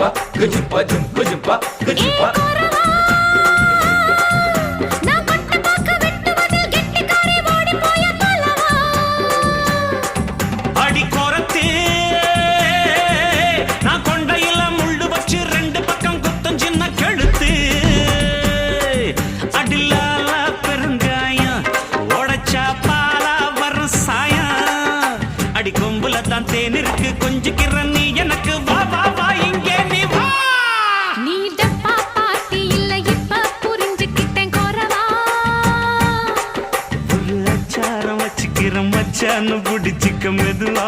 குஜும்பா குஜும்பா ஜும் குஜும்பா குஜும்பா அடி கோரத்தே நான் கொண்டையில முள்ளு வச்சு ரெண்டு பக்கம் குத்தம் சின்ன கழுத்து அடிலால பெருங்காயம் உடைச்சா பாலா வரும் சாயம் அடி கொம்புல தான் தேன் இருக்கு கொஞ்சிக்கிற நீ எனக்கு வா வா வா இங்கே நீ வா நீ டப்பா பாட்டி இல்ல இப்ப புரிஞ்சுக்கிட்டேன் குறவா ஒரு அச்சாரம் வச்சுக்கிற மச்சான்னு பிடிச்சிக்க மெதுவா